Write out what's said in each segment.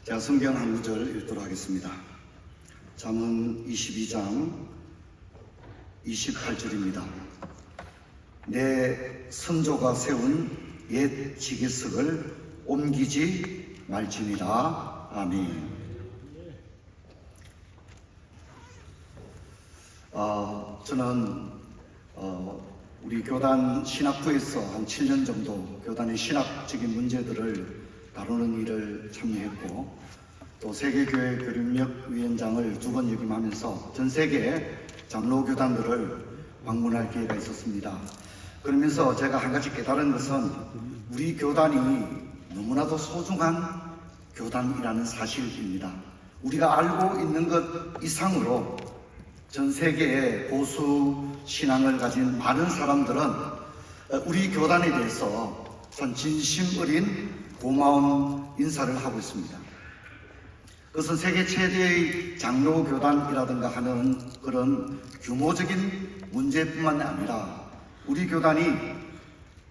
제가 성경 한 구절 읽도록 하겠습니다. 잠언 22장 28절입니다. 내 선조가 세운 옛 지기석을 옮기지 말지니라. 아멘. 저는 우리 교단 신학부에서 한 7년 정도 교단의 신학적인 문제들을 다루는 일을 참여했고, 또 세계교회 교육위원장을 2번 역임하면서 전 세계 장로교단들을 방문할 기회가 있었습니다. 그러면서 제가 한 가지 깨달은 것은 우리 교단이 너무나도 소중한 교단이라는 사실입니다. 우리가 알고 있는 것 이상으로 전 세계의 보수 신앙을 가진 많은 사람들은 우리 교단에 대해서 전 진심 어린 고마운 인사를 하고 있습니다. 그것은 세계 최대의 장로교단이라든가 하는 그런 규모적인 문제뿐만 아니라 우리 교단이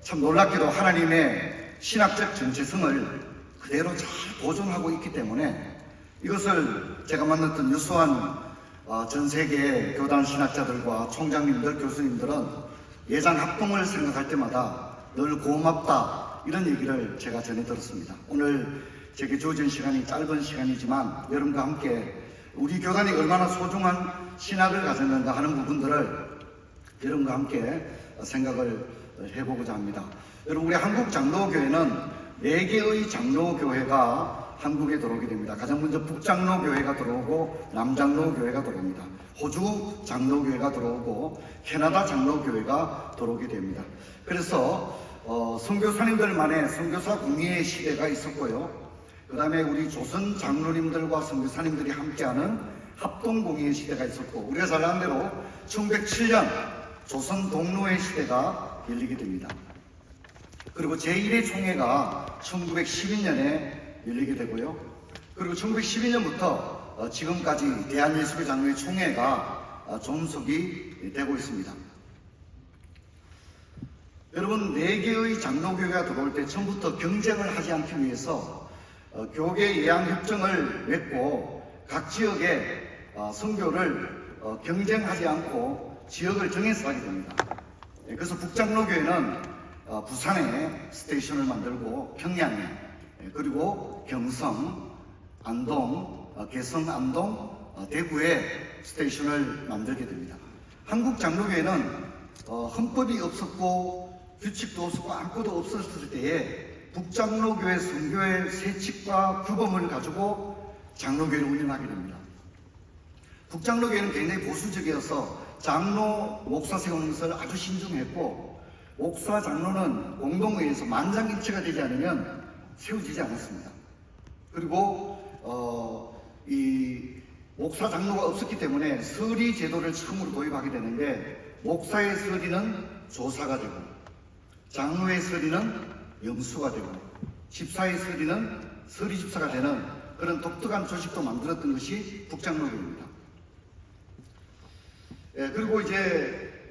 참 놀랍게도 하나님의 신학적 정체성을 그대로 잘 보존하고 있기 때문에 이것을 제가 만났던 유수한 전 세계 교단 신학자들과 총장님들, 교수님들은 예장 합동을 생각할 때마다 늘 고맙다, 이런 얘기를 제가 전해 들었습니다. 오늘 제게 주어진 시간이 짧은 시간이지만 여러분과 함께 우리 교단이 얼마나 소중한 신학을 가졌는가 하는 부분들을 여러분과 함께 생각을 해보고자 합니다. 여러분, 우리 한국 장로교회는 4개의 장로교회가 한국에 들어오게 됩니다. 가장 먼저 북장로교회가 들어오고 남장로교회가 들어옵니다. 호주 장로교회가 들어오고 캐나다 장로교회가 들어오게 됩니다. 그래서 선교사님들만의 선교사 공의의 시대가 있었고요. 그 다음에 우리 조선 장로님들과 선교사님들이 함께하는 합동공의의 시대가 있었고, 우리가 잘 아는 대로 1907년 조선 동로의 시대가 열리게 됩니다. 그리고 제1회 총회가 1912년에 열리게 되고요. 그리고 1912년부터 지금까지 대한예수교 장로회 총회가 존속이 되고 있습니다. 여러분, 4개의 장로교회가 들어올 때 처음부터 경쟁을 하지 않기 위해서 교계 예양협정을 맺고 각 지역의 선교를 경쟁하지 않고 지역을 정해서 하게 됩니다. 그래서 북장로교회는 부산에 스테이션을 만들고 평양에, 그리고 경성, 안동, 개성, 안동, 대구에 스테이션을 만들게 됩니다. 한국 장로교회는 헌법이 없었고 규칙도 없었고 아무것도 없었을 때에 북장로교회 선교의 세칙과 규범을 가지고 장로교회를 운영하게 됩니다. 북장로교회는 굉장히 보수적이어서 장로, 목사 세우는 것을 아주 신중했고, 목사, 장로는 공동회의에서 만장일치가 되지 않으면 세워지지 않았습니다. 그리고 이 목사, 장로가 없었기 때문에 서리 제도를 처음으로 도입하게 되는데, 목사의 서리는 조사가 되고, 장로의 서리는 영수가 되고, 집사의 서리는 서리 집사가 되는 그런 독특한 조직도 만들었던 것이 북장로교회입니다. 그리고 이제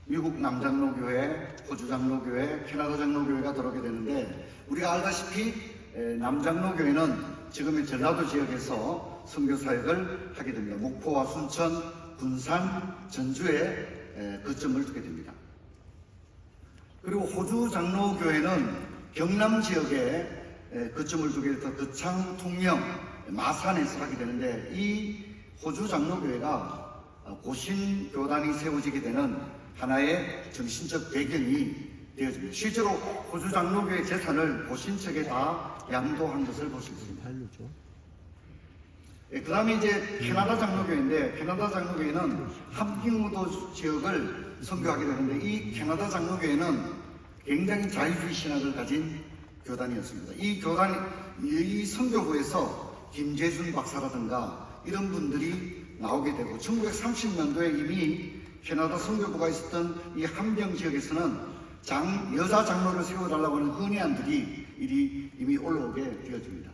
미국 남장로교회, 호주 장로교회, 캐나다 장로교회가 들어오게 되는데, 우리가 알다시피 남장로교회는 지금의 전라도 지역에서 선교 사역을 하게 됩니다. 목포와 순천, 군산, 전주에 거점을 두게 됩니다. 그리고 호주 장로교회는 경남 지역에 거점을 두게 돼서 거창, 통영, 마산에서 하게 되는데, 이 호주 장로교회가 고신교단이 세워지게 되는 하나의 정신적 배경이 되어집니다. 실제로 호주 장로교회 재산을 고신척에 다 양도한 것을 볼 수 있습니다. 그 다음에 이제 캐나다 장로교회인데, 캐나다 장로교회는 함경무도 지역을 선교하게 되는데, 이 캐나다 장로교회는 굉장히 자유주의 신학을 가진 교단이었습니다. 이 선교부에서 김재준 박사라든가 이런 분들이 나오게 되고, 1930년도에 이미 캐나다 선교부가 있었던 이 함경 지역에서는 여자 장로를 세워달라고 하는 건의안들이 이미 올라오게 되어집니다.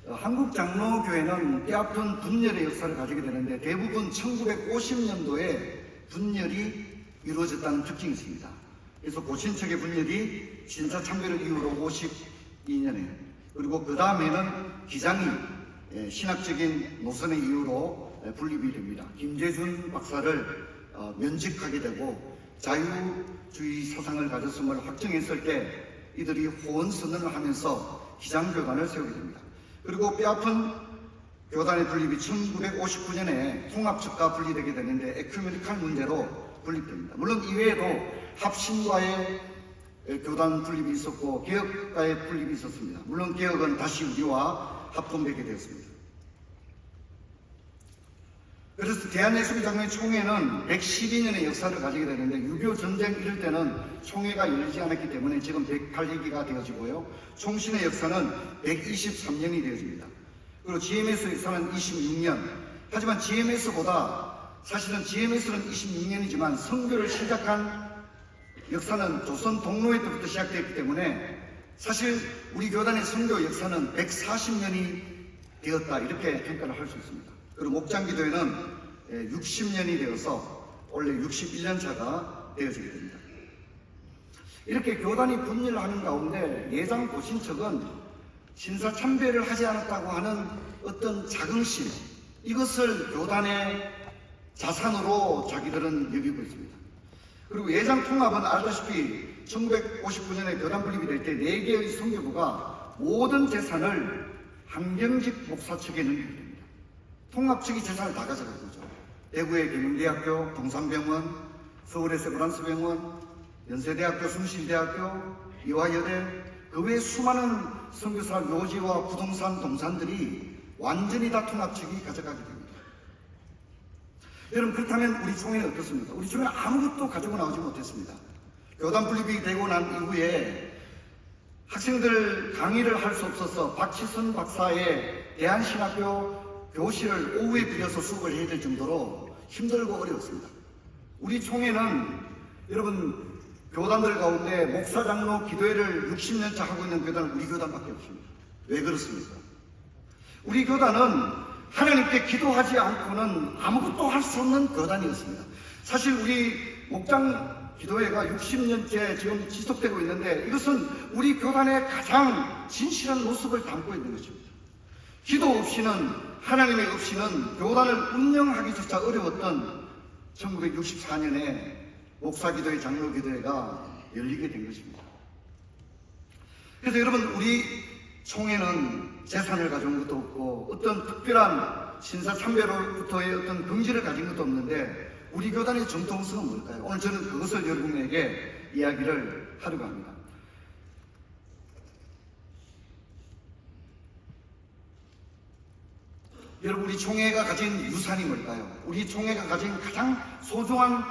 한국 장로교회는 뼈아픈 분열의 역사를 가지게 되는데, 대부분 1950년도에 분열이 이루어졌다는 특징이 있습니다. 그래서 고친척의 분열이 신사참배를 이후로 52년에, 그리고 그 다음에는 기장이 신학적인 노선의 이유로 분립이 됩니다. 김재준 박사를 면직하게 되고 자유주의 사상을 가졌음을 확정했을 때 이들이 호언선언을 하면서 기장교단을 세우게 됩니다. 그리고 뼈아픈 교단의 분립이 1959년에 통합측과 분리되게 되는데 에큐메니칼 문제로 분립됩니다. 물론 이외에도 합신과의 교단 분립이 있었고 개혁과의 분립이 있었습니다. 물론 개혁은 다시 우리와 합동되게 되었습니다. 그래서 대한예술장로회 총회는 112년의 역사를 가지게 되는데 6.25 전쟁 이럴 때는 총회가 열리지 않았기 때문에 지금 108회기가 되어지고요. 총신의 역사는 123년이 되어집니다. 그리고 GMS 역사는 26년. 하지만 사실은 GMS는 26년이지만 선교를 시작한 역사는 조선 동로회 때부터 시작되었기 때문에 사실 우리 교단의 선교 역사는 140년이 되었다, 이렇게 평가를 할 수 있습니다. 그리고 목장기도회는 60년이 되어서 원래 61년 차가 되어지게 됩니다. 이렇게 교단이 분열하는 가운데 예장 고신척은 신사참배를 하지 않았다고 하는 어떤 자긍심, 이것을 교단의 자산으로 자기들은 여기고 있습니다. 그리고 예장통합은 알다시피 1959년에 교단 분립이 될 때 4개의 선교부가 모든 재산을 한경직 목사 측에 넘기게 됩니다. 통합 측이 재산을 다 가져간 거죠. 대구의 계명대학교, 동산병원, 서울의 세브란스병원, 연세대학교, 숭실대학교, 이화여대, 그 외 수많은 선교사 묘지와 부동산, 동산들이 완전히 다 통합 측이 가져가게 됩니다. 여러분, 그렇다면 우리 총회는 어떻습니까? 우리 총회는 아무것도 가지고 나오지 못했습니다. 교단 분립이 되고 난 이후에 학생들 강의를 할 수 없어서 박치선 박사의 대한신학교 교실을 오후에 빌려서 수업을 해야 될 정도로 힘들고 어려웠습니다. 우리 총회는 여러분, 교단들 가운데 목사, 장로, 기도회를 60년차 하고 있는 교단은 우리 교단밖에 없습니다. 왜 그렇습니까? 우리 교단은 하나님께 기도하지 않고는 아무것도 할 수 없는 교단이었습니다. 사실 우리 목장 기도회가 60년째 지금 지속되고 있는데 이것은 우리 교단의 가장 진실한 모습을 담고 있는 것입니다. 기도 없이는, 하나님의 없이는 교단을 운영하기조차 어려웠던 1964년에 목사기도회, 장로기도회가 열리게 된 것입니다. 그래서 여러분, 우리 총회는 재산을 가져온 것도 없고 어떤 특별한 신사참배로부터의 어떤 긍지를 가진 것도 없는데 우리 교단의 정통성은 뭘까요? 오늘 저는 그것을 여러분에게 이야기를 하려고 합니다. 여러분, 우리 총회가 가진 유산이 뭘까요? 우리 총회가 가진 가장 소중한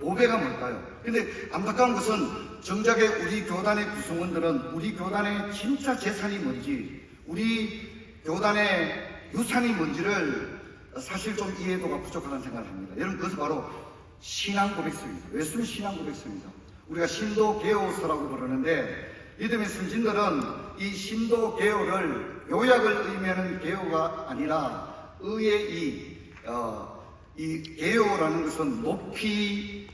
보배가 뭘까요? 근데 안타까운 것은 정작에 우리 교단의 구성원들은 우리 교단의 진짜 재산이 뭔지, 우리 교단의 유산이 뭔지를 사실 좀 이해도가 부족하다는 생각을 합니다. 여러분, 그것은 바로 신앙 고백서입니다. 왜 쓰면 신앙 고백서입니다. 우리가 신도 개요서라고 부르는데 믿음의 선진들은 이 신도 개요를 요약을 의미하는 개요가 아니라 의의 이 개요라는 것은 높이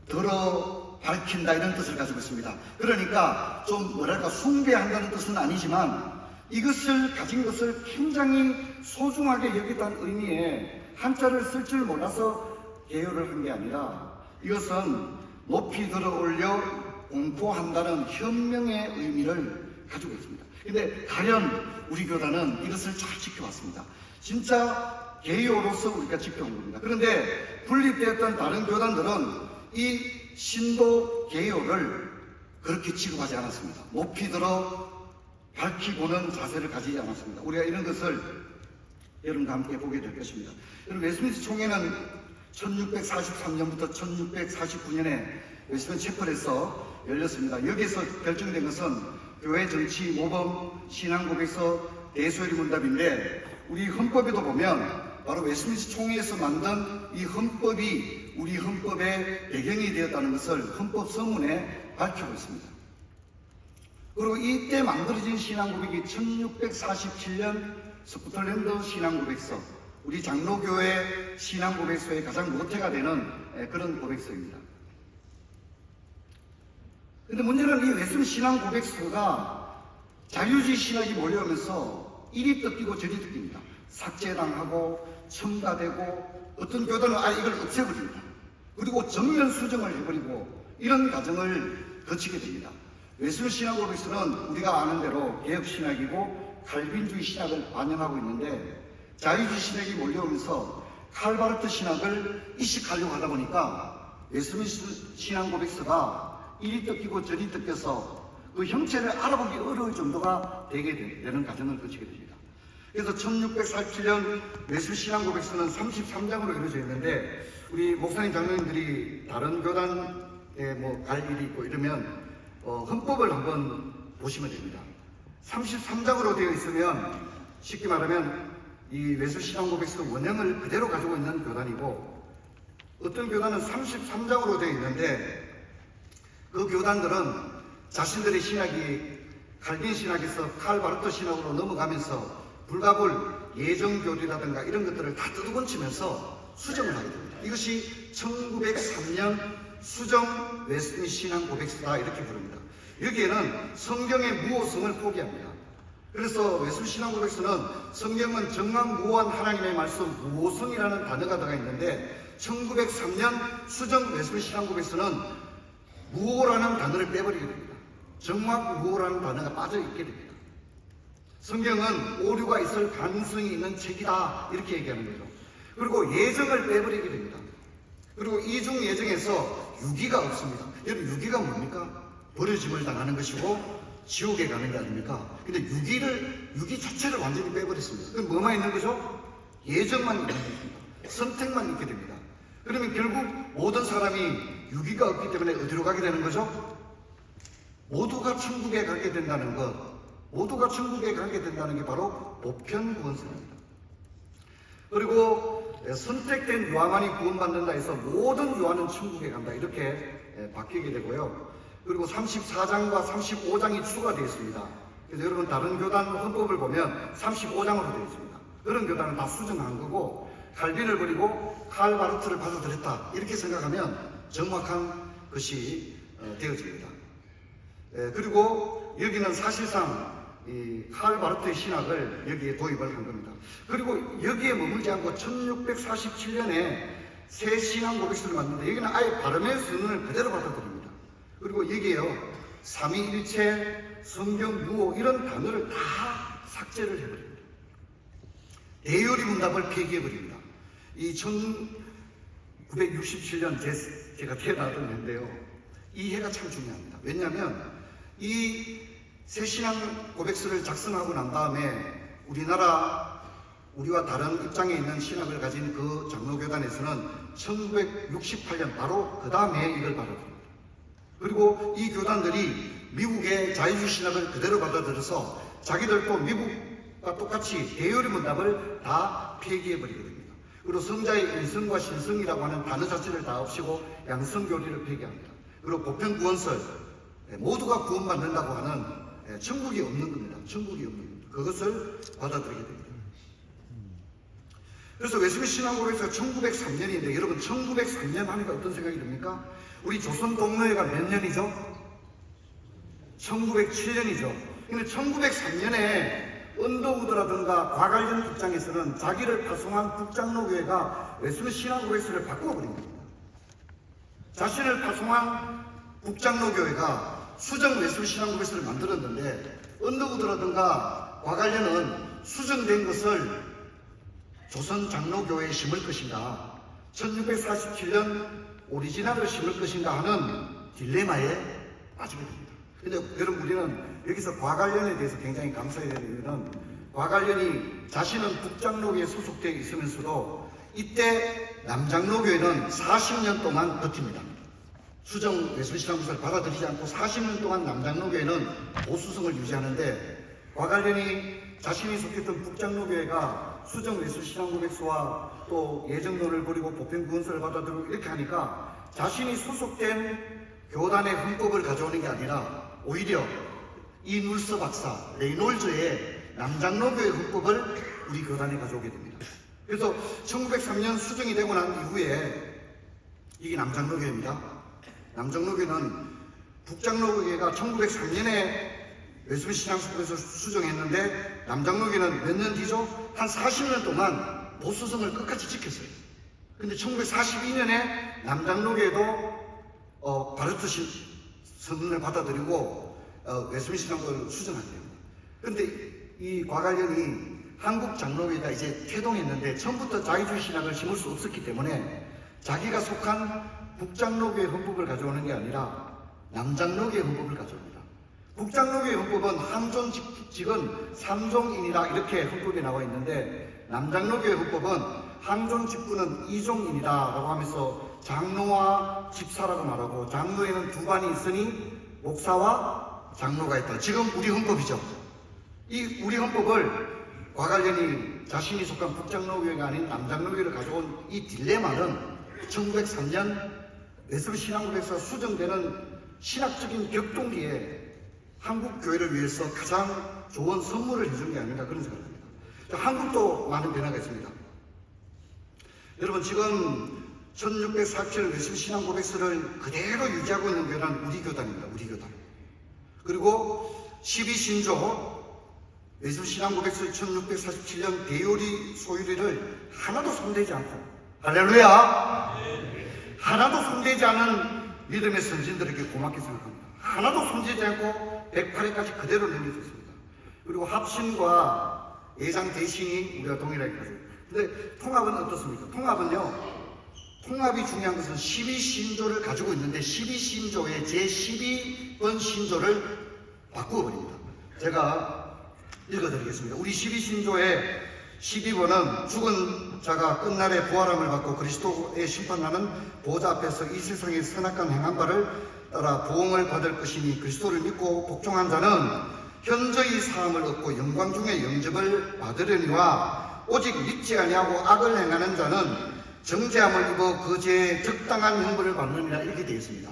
들어 밝힌다, 이런 뜻을 가지고 있습니다. 그러니까 좀 뭐랄까 숭배한다는 뜻은 아니지만 이것을 가진 것을 굉장히 소중하게 여기다는 의미에 한자를 쓸 줄 몰라서 개요를 한 게 아니라 이것은 높이 들어 올려 공포한다는 현명의 의미를 가지고 있습니다. 근데 과연 우리 교단은 이것을 잘 지켜왔습니다. 진짜 개요로서 우리가 지켜온 겁니다. 그런데 분립되었던 다른 교단들은 이 신도 개요를 그렇게 취급하지 않았습니다. 높이 들어 밝히고는 자세를 가지지 않았습니다. 우리가 이런 것을 여러분과 함께 보게 될 것입니다. 여러분, 웨스트민스터 총회는 1643년부터 1649년에 웨스트민스터 채플에서 열렸습니다. 여기서 결정된 것은 교회 정치, 모범, 신앙고백서, 대소요리 문답인데 우리 헌법에도 보면 바로 웨스트민스터 총회에서 만든 이 헌법이 우리 헌법의 배경이 되었다는 것을 헌법 서문에 밝히고 있습니다. 그리고 이때 만들어진 신앙고백이 1647년 스코틀랜드 신앙고백서, 우리 장로교회 신앙고백서의 가장 모태가 되는 그런 고백서입니다. 근데 문제는 이 웨슬리 신앙 고백서가 자유주의 신학이 몰려오면서 이리 뜯기고 저리 뜯깁니다. 삭제당하고 첨가되고 어떤 교단은 이걸 없애버립니다. 그리고 정면 수정을 해버리고 이런 과정을 거치게 됩니다. 웨슬리 신학 고백서는 우리가 아는 대로 개혁 신학이고 칼빈주의 신학을 반영하고 있는데, 자유주의 신학이 몰려오면서 칼바르트 신학을 이식하려고 하다 보니까 웨슬리 신학 고백서가 이리 뜯기고 저리 뜯겨서 그 형체를 알아보기 어려울 정도가 되게 되는 과정을 거치게 됩니다. 그래서 1647년 웨슬리 신학 고백서는 33장으로 이루어져 있는데, 우리 목사님 장로님들이 다른 교단에 갈 일이 있고 이러면 헌법을 한번 보시면 됩니다. 33장으로 되어 있으면 쉽게 말하면 이 웨슬리 신학 고백서 원형을 그대로 가지고 있는 교단이고, 어떤 교단은 33장으로 되어 있는데 그 교단들은 자신들의 신학이 칼빈 신학에서 칼바르트 신학으로 넘어가면서 불가불 예정교리라든가 이런 것들을 다 뜯어고치면서 수정을 하게 됩니다. 이것이 1903년 수정 웨슬리 신앙 고백서다 이렇게 부릅니다. 여기에는 성경의 무호성을 포기합니다. 그래서 웨슬리 신앙 고백서는 성경은 정확무호한 하나님의 말씀 무호성이라는 단어가 들어가 있는데, 1903년 수정 웨슬리 신앙 고백서는 무호라는 단어를 빼버리게 됩니다. 정확무호라는 단어가 빠져 있게 됩니다. 성경은 오류가 있을 가능성이 있는 책이다 이렇게 얘기하는 거죠. 그리고 예정을 빼버리게 됩니다. 그리고 이중 예정에서 유기가 없습니다. 여러분, 유기가 뭡니까? 버려짐을 당하는 것이고 지옥에 가는 게 아닙니까? 근데 유기 자체를 완전히 빼버렸습니다. 그럼 뭐만 있는 거죠? 예정만 있는 겁니다. 선택만 있게 됩니다. 그러면 결국 모든 사람이 유기가 없기 때문에 어디로 가게 되는 거죠? 모두가 천국에 가게 된다는 것, 모두가 천국에 가게 된다는 게 바로 보편구원설입니다. 그리고 선택된 유아만이 구원받는다 해서 모든 유아는 천국에 간다 이렇게 바뀌게 되고요. 그리고 34장과 35장이 추가되어 있습니다. 그래서 여러분 다른 교단 헌법을 보면 35장으로 되어 있습니다. 그런 교단은 다 수정한 거고, 칼빈을 버리고 칼바르트를 받아들였다 이렇게 생각하면 정확한 것이 되어집니다. 그리고 여기는 사실상 이 칼바르트의 신학을 여기에 도입을 한 겁니다. 그리고 여기에 머물지 않고 1647년에 새 신앙 고백서를 만드는데, 여기는 아예 바르멜 선언을 그대로 받아들입니다. 그리고 여기에요, 삼위일체, 성경 유호 이런 단어를 다 삭제를 해버립니다. 대요리 문답을 폐기해버립니다. 이 1967년 제가 태어나던 해인데요, 이 해가 참 중요합니다. 왜냐하면 이 새 신앙 고백서를 작성하고 난 다음에 우리와 다른 입장에 있는 신학을 가진 그 장로교단에서는 1968년 바로 그 다음에 이걸 받아들입니다. 그리고 이 교단들이 미국의 자유주의 신학을 그대로 받아들여서 자기들도 미국과 똑같이 대요리 문답을 다 폐기해버리게 됩니다. 그리고 성자의 일성과 신성이라고 하는 단어 자체를 다 없애고 양성교리를 폐기합니다. 그리고 보편구원설, 모두가 구원받는다고 하는 천국이 없는 겁니다. 천국이 없는 겁니다. 그것을 받아들이게 됩니다. 그래서 웨슬리 신앙 고백서가 1903년인데 여러분 1903년 하니까 어떤 생각이 듭니까? 우리 조선 공로회가 몇 년이죠? 1907년이죠. 근데 1903년에 언더우드라든가 과관련 입장에서는 자기를 파송한 북장로교회가 웨슬리 신앙 고백서를 바꿔버린 겁니다. 자신을 파송한 북장로교회가 수정 웨슬리 신앙 고백서를 만들었는데, 언더우드라든가 과관련은 수정된 것을 조선 장로교회에 심을 것인가, 1647년 오리지널을 심을 것인가 하는 딜레마에 빠지게 됩니다. 근데 여러분, 우리는 여기서 과관련에 대해서 굉장히 감사해야 되는 이유는, 과관련이 자신은 북장로교회에 소속되어 있으면서도 이때 남장로교회는 40년 동안 버팁니다. 수정 웨슬리 신앙 고백서를 받아들이지 않고 40년 동안 남장로교회는 보수성을 유지하는데, 과관련이 자신이 속했던 북장로교회가 수정 웨슬리 신앙 고백서와 또 예정론을 버리고 보편구원설을 받아들이고 이렇게 하니까 자신이 소속된 교단의 헌법을 가져오는 게 아니라 오히려 이 눌서 박사 레이놀즈의 남장로교회 헌법을 우리 교단에 가져오게 됩니다. 그래서 1903년 수정이 되고 난 이후에 이게 남장로교회입니다. 남장로교회는 북장로교회가 1903년에 웨슬리 신앙수에서 수정했는데 남장로교회는 몇 년 뒤죠? 한 40년 동안 보수성을 끝까지 지켰어요. 근데 1942년에 남장로교회도 바르트 선언을 받아들이고 웨슬리 신앙을 수정한대요. 근데 이 과관련이 한국 장로교회가 이제 태동했는데 처음부터 자유주의 신학을 심을 수 없었기 때문에 자기가 속한 북장로교회 헌법을 가져오는 게 아니라 남장로교회 헌법을 가져옵니다. 북장로교회 헌법은 항존직은 삼종인이라 이렇게 헌법에 나와 있는데 남장로교회 헌법은 항존직구는 이종인이다 라고 하면서 장로와 집사라고 말하고 장로에는 두 반이 있으니 목사와 장로가 있다. 지금 우리 헌법이죠. 이 우리 헌법을 과관련이 자신이 속한 북장로교회가 아닌 남장로교회를 가져온 이 딜레마는 1903년 웨슬리 신앙고백서가 수정되는 신학적인 격동기에 한국 교회를 위해서 가장 좋은 선물을 해준 게 아닌가 그런 생각을 합니다. 한국도 많은 변화가 있습니다. 여러분 지금 1647년 웨슬리 신앙고백서를 그대로 유지하고 있는 교회는 우리 교단입니다. 우리 교단. 그리고 12신조 웨슬리 신앙고백서 1647년 대요리 소유리를 하나도 손대지 않고 할렐루야! 하나도 손대지 않은 믿음의 선진들에게 고맙게 생각합니다. 하나도 손대지 않고 108회까지 그대로 넘겨줬습니다. 그리고 합신과 예장 대신이 우리가 동일하게 가져요. 근데 통합은 어떻습니까? 통합이 중요한 것은 12신조를 가지고 있는데 12신조의 제12번 신조를 바꾸어버립니다. 제가 읽어드리겠습니다. 우리 12신조의 12번은 죽은 자가 끝날에 부활함을 받고 그리스도의 심판하는 보좌 앞에서 이 세상의 선악한 행한 바를 따라 보응을 받을 것이니 그리스도를 믿고 복종한 자는 현저히 사함을 얻고 영광 중에 영접을 받으려니와 오직 믿지 아니하고 악을 행하는 자는 정죄함을 입어 그 죄에 적당한 형벌을 받느니라 이렇게 되어 있습니다.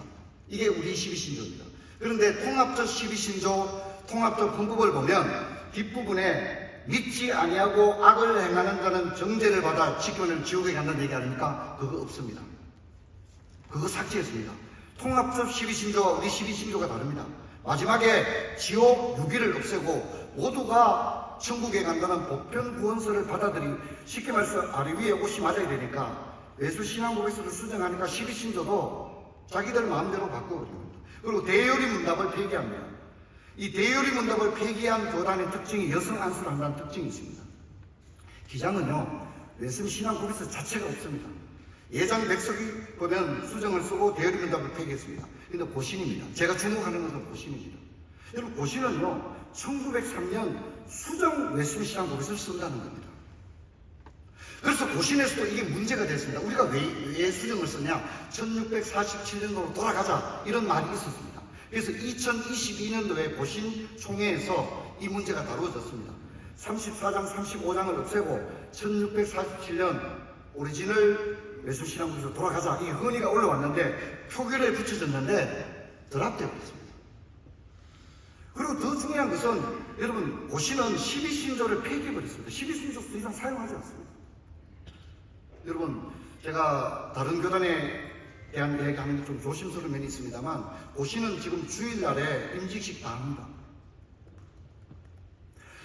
이게 우리 12신조입니다. 그런데 통합적 12신조 통합적 헌법을 보면 뒷부분에 믿지 아니하고 악을 행하는 자는 정죄를 받아 지켜는 지옥에 간다는 얘기 아닙니까? 그거 없습니다. 그거 삭제했습니다. 통합적 12신조와 우리 12신조가 다릅니다. 마지막에 지옥 유기를 없애고 모두가 천국에 간다는 보편 구원서를 쉽게 말해서 아래 위에 옷이 맞아야 되니까 웨슬리 신앙고백서를 수정하니까 12신조도 자기들 마음대로 바꿔버립니다. 그리고 대요리 문답을 폐기합니다. 이 대요리 문답을 폐기한 교단의 특징이 여성 안수를 한다는 특징이 있습니다. 기장은요, 웨슬리 신앙고백서 자체가 없습니다. 예장 백석이 보면 수정을 쓰고 대요리 문답을 폐기했습니다. 근데 고신입니다. 제가 주목하는 것은 고신입니다. 여러분, 고신은요, 1903년 수정 웨슬리 신앙고백서를 쓴다는 겁니다. 그래서 고신에서도 이게 문제가 됐습니다. 우리가 왜 수정을 쓰냐? 1647년도로 돌아가자. 이런 말이 있었습니다. 그래서 2022년도에 고신 총회에서 이 문제가 다루어졌습니다. 34장, 35장을 없애고 1647년 오리지널 웨슬리 신앙고백서 돌아가자. 이 헌의가 올라왔는데 표결에 붙여졌는데 드랍되어 버렸습니다. 그리고 더 중요한 것은 여러분 고신은 12신조를 폐기해버렸습니다. 12신조 더 이상 사용하지 않습니다. 여러분 제가 다른 교단에 대한 이야기하면 좀 조심스러운 면이 있습니다만 고신은 지금 주일날에 임직식 다 합니다.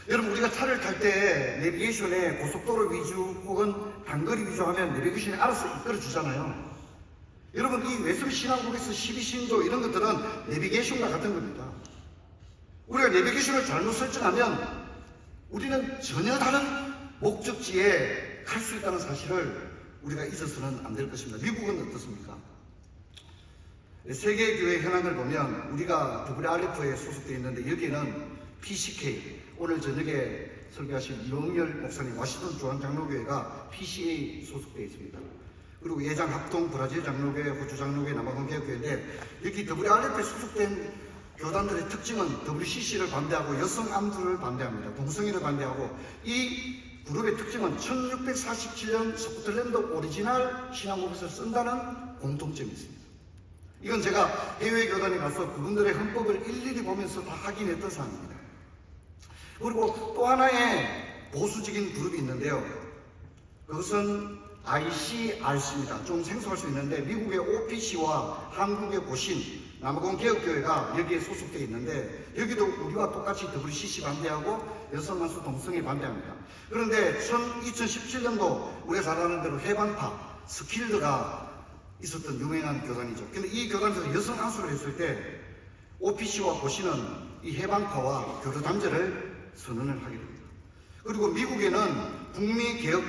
여러분 우리가 차를 탈 때 내비게이션에 고속도로 위주 혹은 단거리 위주 하면 내비게이션이 알아서 이끌어 주잖아요. 여러분 이 웨슬리 신앙고백서 12신조 이런 것들은 내비게이션과 같은 겁니다. 우리가 내비게이션을 잘못 설정하면 우리는 전혀 다른 목적지에 갈 수 있다는 사실을 우리가 잊어서는 안 될 것입니다. 미국은 어떻습니까? 세계교회 현황을 보면 우리가 WRF에 소속되어 있는데 여기는 PCK, 오늘 저녁에 설교하신 이용열 목사님 와시턴 중앙장로교회가 PCA 소속되어 있습니다. 그리고 예장 합동 브라질 장로교회, 호주 장로교회, 남아공개혁교회인데 여기 WRF에 소속된 교단들의 특징은 WCC를 반대하고 여성 암투를 반대합니다. 동성애를 반대하고 이 그룹의 특징은 1647년 스코틀랜드 오리지널 신앙고백서를 쓴다는 공통점이 있습니다. 이건 제가 해외 교단에 가서 그분들의 헌법을 일일이 보면서 다 확인했던 사항입니다. 그리고 또 하나의 보수적인 그룹이 있는데요. 그것은 ICRC입니다. 좀 생소할 수 있는데 미국의 OPC와 한국의 고신, 남아공 개혁교회가 여기에 소속되어 있는데 여기도 우리와 똑같이 WCC 반대하고 여성 안수 동성애 반대합니다. 그런데 2017년도 우리가 잘 아는 대로 해방파 스킬드가 있었던 유명한 교단이죠. 근데 이 교단에서 여성 안수를 했을 때 OPC와 고시는 이 해방파와 교류 단절을 선언을 하게 됩니다. 그리고 미국에는 북미개혁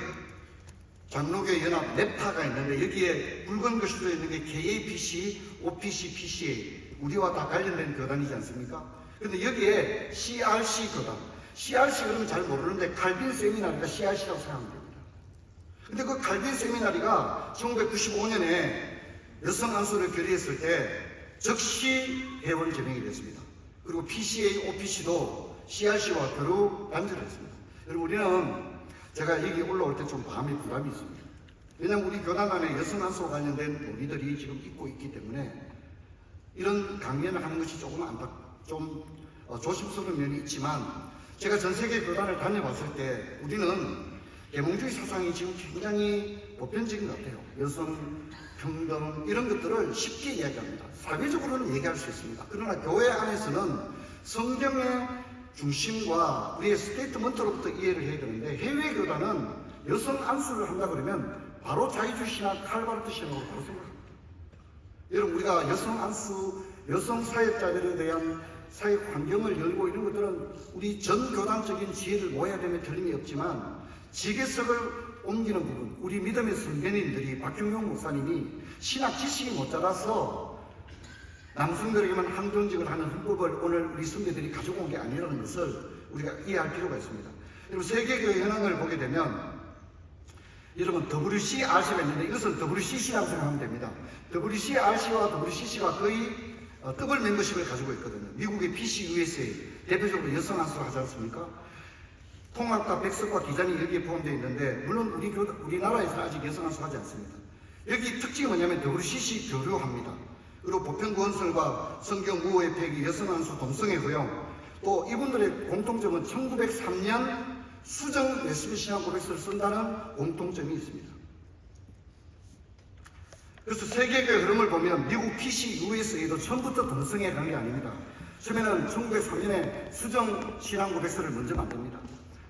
장로교 연합 네파가 있는데 여기에 붉은 글씨로 있는 게 KAPC, OPC, PCA 우리와 다 관련된 교단이지 않습니까? 근데 여기에 CRC 교단, CRC 그러면 잘 모르는데 칼빈 세미나리가 CRC라고 생각하면 됩니다. 근데 그 칼빈 세미나리가 1995년에 여성 안수를 결의했을 때 즉시 회원 제명이 됐습니다. 그리고 PCA, OPC도 CRC와 교류 단절을 했습니다. 여러분 우리는 제가 여기 올라올 때 좀 마음의 부담이 있습니다. 왜냐하면 우리 교단 안에 여성 안수와 관련된 논의들이 지금 있고 있기 때문에 이런 강연을 하는 것이 좀 조심스러운 면이 있지만 제가 전 세계 교단을 다녀봤을 때 우리는 계몽주의 사상이 지금 굉장히 보편적인 것 같아요. 여성 평등 이런 것들을 쉽게 이야기합니다. 사회적으로는 얘기할 수 있습니다. 그러나 교회 안에서는 성경의 중심과 우리의 스테이트먼트로부터 이해를 해야 되는데 해외 교단은 여성 안수를 한다 그러면 바로 자유주의 신학 칼바르트 신학으로 바로 생각합니다. 여러분 우리가 여성 안수, 여성 사역자들에 대한 사회 환경을 열고 이런 것들은 우리 전 교단적인 지혜를 모아야 되면 틀림이 없지만 지게석을 옮기는 부분, 우리 믿음의 선배님들이 박형용 목사님이 신학 지식이 모자라서 남성들에게만 한정직을 하는 헌법을 오늘 우리 선배들이 가지고 온 게 아니라는 것을 우리가 이해할 필요가 있습니다. 여러분 세계교회 현황을 보게 되면 여러분 WCRC가 있는데 이것은 WCC라고 생각하면 됩니다. WCRC와 WCC가 거의 더블 멤버십을 가지고 있거든요. 미국의 PCUSA 대표적으로 여성 안수를 하지 않습니까? 통합과 백석과 기자님 여기에 포함되어 있는데 물론 우리나라에서는 아직 여성 안수 하지 않습니다. 여기 특징이 뭐냐면 WCC 교류합니다. 그리고 보편구원설과 성경 무호의 폐기, 여성 안수 동성애 허용 또 이분들의 공통점은 1903년 수정 레스비 신앙 고백서를 쓴다는 공통점이 있습니다. 그래서 세계교회 흐름을 보면 미국 PCUSA도 처음부터 동성애를 한 게 아닙니다. 처음에는 1903년에 수정 신앙 고백서를 먼저 만듭니다.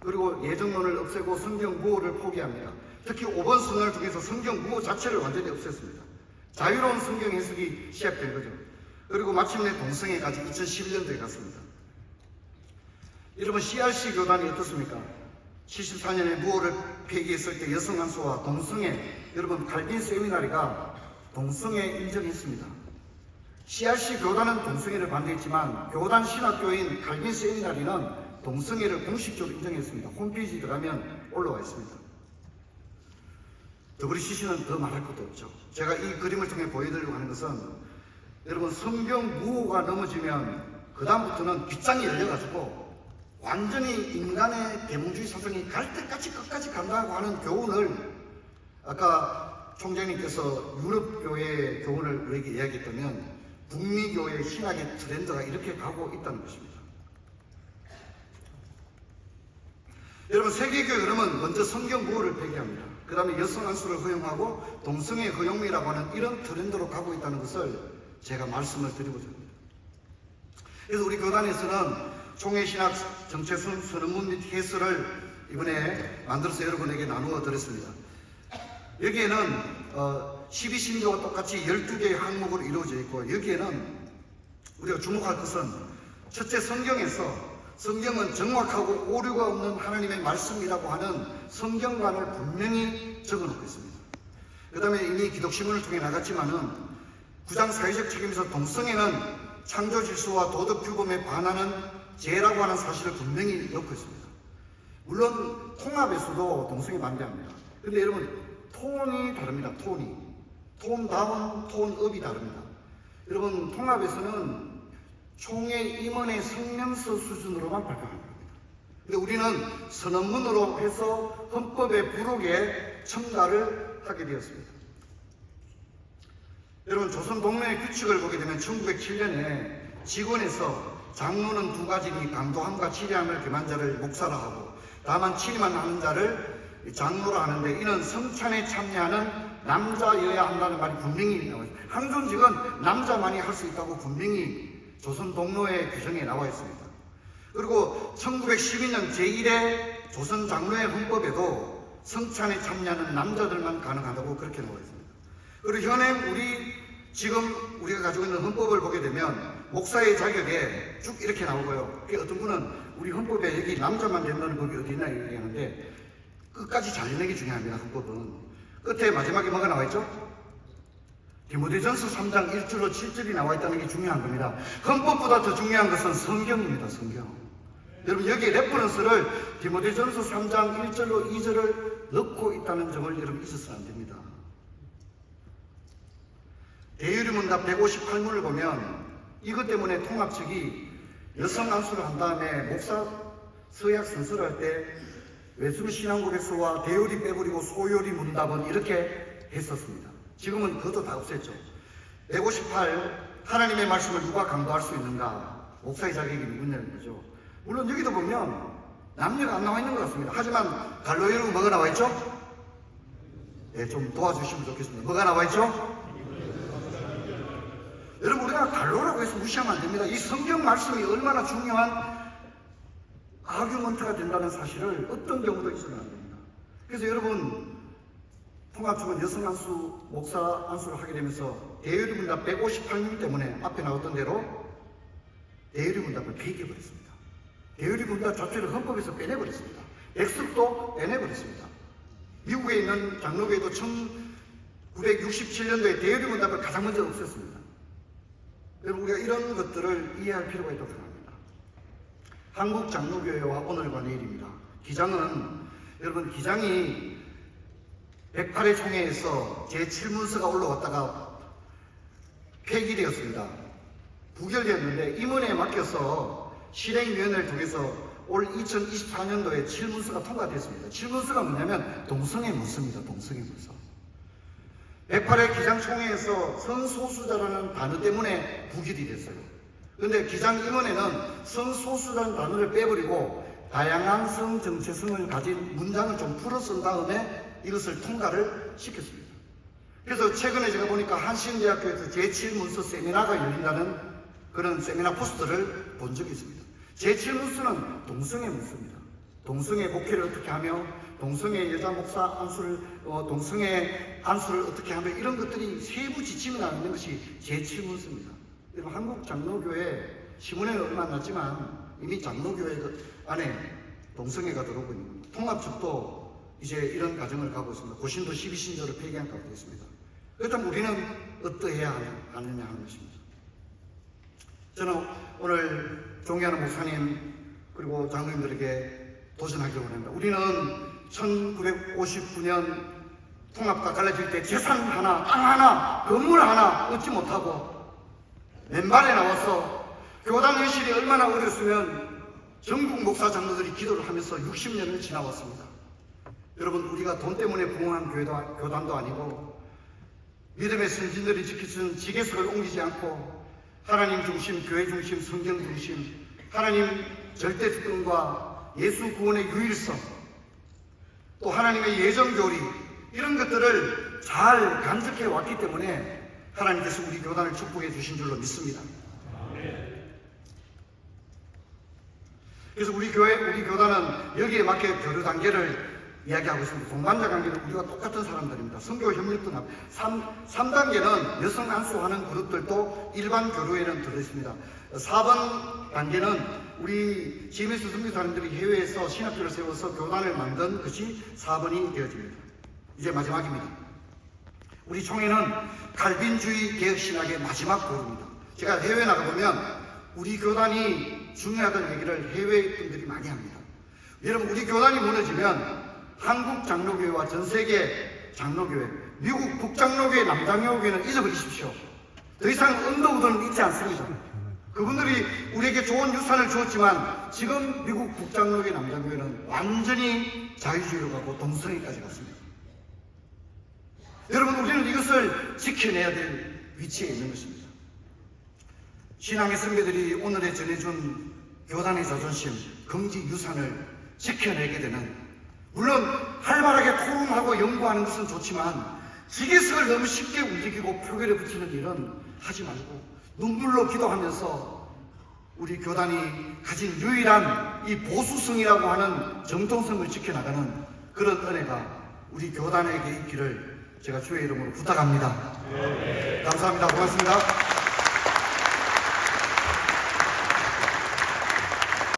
그리고 예정론을 없애고 성경 무호를 포기합니다. 특히 5번 선언을 통해서 성경 무호 자체를 완전히 없앴습니다. 자유로운 성경 해석이 시작된 거죠. 그리고 마침내 동성애까지 2011년도에 갔습니다. 여러분 CRC 교단이 어떻습니까? 74년에 무호를 폐기했을 때 여성 안수와 동성애, 여러분 칼빈 세미나리가 동성애 인정했습니다. CRC 교단은 동성애를 반대했지만 교단 신학교인 칼빈 세미나리는 동성애를 공식적으로 인정했습니다. 홈페이지 들어가면 올라와 있습니다. WCC는 더 말할 것도 없죠. 제가 이 그림을 통해 보여드리려고 하는 것은 여러분 성경 무호가 넘어지면 그 다음부터는 빗장이 열려가지고 완전히 인간의 계몽주의 사상이 갈 때까지 끝까지 간다고 하는 교훈을 아까 총장님께서 유럽교회의 교훈을 우리에게 이야기했다면 북미교회 신학의 트렌드가 이렇게 가고 있다는 것입니다. 여러분 세계교회 그러면 먼저 성경 무호를 폐기합니다. 그 다음에 여성 안수를 허용하고 동성애 허용이라고 하는 이런 트렌드로 가고 있다는 것을 제가 말씀을 드리고자 합니다. 그래서 우리 교단에서는 총회신학 정체순 선언문 및 해설을 이번에 만들어서 여러분에게 나누어 드렸습니다. 여기에는 12신조와 똑같이 12개의 항목으로 이루어져 있고 여기에는 우리가 주목할 것은 첫째 성경은 정확하고 오류가 없는 하나님의 말씀이라고 하는 성경관을 분명히 적어놓고 있습니다. 그 다음에 이미 기독신문을 통해 나갔지만은 9장 사회적 책임에서 동성애는 창조 질서와 도덕 규범에 반하는 죄라고 하는 사실을 분명히 넣고 있습니다. 물론 통합에서도 동성애 반대합니다. 근데 여러분 톤이 다릅니다. 톤 다운, 톤 업이 다릅니다. 여러분 통합에서는 총회 임원의 성명서 수준으로만 발표하는 겁니다. 근데 우리는 선언문으로 해서 헌법의 부록에 첨가를 하게 되었습니다. 여러분 조선 동맹의 규칙을 보게 되면 1907년에 직원에서 장로는 두 가지니 강도함과 치리함을 금한 자를 목사라 하고 다만 치리만 하는 자를 장로라 하는데 이는 성찬에 참여하는 남자여야 한다는 말이 분명히 나와요. 항존직은 남자만이 할 수 있다고 분명히 조선 동로의 규정에 나와 있습니다. 그리고 1912년 제1회 조선 장로회 헌법에도 성찬에 참여하는 남자들만 가능하다고 그렇게 나와 있습니다. 그리고 현행 지금 우리가 가지고 있는 헌법을 보게 되면 목사의 자격에 쭉 이렇게 나오고요. 어떤 분은 우리 헌법에 여기 남자만 된다는 법이 어디 있나 얘기하는데 끝까지 잘 읽는 게 중요합니다. 헌법은 끝에 마지막에 뭐가 나와 있죠? 디모데전서 3장 1절로 7절이 나와 있다는 게 중요한 겁니다. 헌법보다 더 중요한 것은 성경입니다. 성경. 여러분 여기 레퍼런스를 디모데전서 3장 1절로 2절을 넣고 있다는 점을 여러분 잊어서는 안 됩니다. 대유리문답 158문을 보면 이것 때문에 통합 측이 여성 안수를 한 다음에 목사 서약 선서를 할 때 외술 신앙고백서와 대유리 빼버리고 소요리 문답은 이렇게 했었습니다. 지금은 그것도 다 없앴죠. 158 하나님의 말씀을 누가 강도할 수 있는가? 목사의 자격이 누구냐는 거죠. 물론 여기도 보면 남녀가 안 나와 있는 것 같습니다. 하지만 갈로에는 뭐가 나와 있죠? 네, 좀 도와주시면 좋겠습니다. 뭐가 나와 있죠? 여러분 우리가 갈로라고 해서 무시하면 안 됩니다. 이 성경 말씀이 얼마나 중요한 아규먼트가 된다는 사실을 어떤 경우도 있어서는 안 됩니다. 그래서 여러분 통합측은 여성 안수, 목사 안수를 하게 되면서 대유리문답 158명 때문에 앞에 나왔던 대로 대유리문답을 폐기해버렸습니다. 대유리문답 자체를 헌법에서 빼내버렸습니다. 백석도 빼내버렸습니다. 미국에 있는 장로교회도 1967년도에 대유리문답을 가장 먼저 없앴습니다. 여러분 우리가 이런 것들을 이해할 필요가 있다고 생각합니다. 한국장로교회와 오늘과 내일입니다. 기장은 여러분 기장이 108회 총회에서 제7문서가 올라왔다가 폐기되었습니다. 부결되었는데 임원에 맡겨서 실행위원회를 통해서 올 2024년도에 7문서가 통과됐습니다. 7문서가 뭐냐면 동성애 문서입니다. 동성애 문서. 108회 기장총회에서 성소수자라는 단어 때문에 부결이 됐어요. 그런데 기장임원회는 성소수자라는 단어를 빼버리고 다양한 성 정체성을 가진 문장을 좀 풀어 쓴 다음에 이것을 통과를 시켰습니다. 그래서 최근에 제가 보니까 한신대학교에서 제7문서 세미나가 열린다는 그런 세미나 포스터를 본 적이 있습니다. 제7문서는 동성애 문서입니다. 동성애 목회를 어떻게 하며 동성애 여자 목사 안수를 동성애 안수를 어떻게 하며 이런 것들이 세부 지침이 나와 있는 것이 제7문서입니다. 여러분 한국 장로교회 시문회는 얼마 안 났지만 이미 장로교회 안에 동성애가 들어오고 있는 겁니다. 통합측도 이제 이런 과정을 가고 있습니다. 고신도 12신조를 폐기한 가고 있습니다. 그렇다면 우리는 어떠해야 하느냐 하는 것입니다. 저는 오늘 존경하는 목사님 그리고 장로님들에게 도전하기 원합니다. 우리는 1959년 통합과 갈라질 때 재산 하나, 땅 하나, 건물 하나 얻지 못하고 맨발에 나와서 교단 현실이 얼마나 어렸으면 전국 목사 장로들이 기도를 하면서 60년을 지나왔습니다. 여러분 우리가 돈 때문에 부흥한 교단도 아니고 믿음의 선진들이 지키신 지계석을 옮기지 않고 하나님 중심, 교회 중심, 성경 중심, 하나님 절대 주권과 예수 구원의 유일성, 또 하나님의 예정교리 이런 것들을 잘 간직해 왔기 때문에 하나님께서 우리 교단을 축복해 주신 줄로 믿습니다. 그래서 우리 교단은 여기에 맞게 교류 단계를 이야기하고 있습니다. 동반자 관계는 우리가 똑같은 사람들입니다. 선교 협력도 나. 3단계는 여성 안수하는 그룹들도 일반 교류에는 들어있습니다. 4번 단계는 우리 GMS 선교사님들이 해외에서 신학교를 세워서 교단을 만든 것이 4번이 되어집니다. 이제 마지막입니다. 우리 총회는 칼빈주의 개혁신학의 마지막 교류입니다. 제가 해외 나가보면 우리 교단이 중요하다는 얘기를 해외 분들이 많이 합니다. 여러분 우리 교단이 무너지면 한국 장로교회와 전 세계 장로교회, 미국 북장로교회, 남장로교회는 잊어버리십시오. 더 이상 언더우드는 있지 않습니다. 그분들이 우리에게 좋은 유산을 주었지만 지금 미국 북장로교회, 남장교회는 완전히 자유주의로 가고 동성애까지 갔습니다. 여러분 우리는 이것을 지켜내야 될 위치에 있는 것입니다. 신앙의 선배들이 오늘에 전해준 교단의 자존심, 긍지 유산을 지켜내게 되는, 물론 활발하게 토론하고 연구하는 것은 좋지만 지게석을 너무 쉽게 움직이고 표결에 붙이는 일은 하지 말고 눈물로 기도하면서 우리 교단이 가진 유일한 이 보수성이라고 하는 정통성을 지켜나가는 그런 은혜가 우리 교단에게 있기를 제가 주의 이름으로 부탁합니다. 감사합니다. 고맙습니다.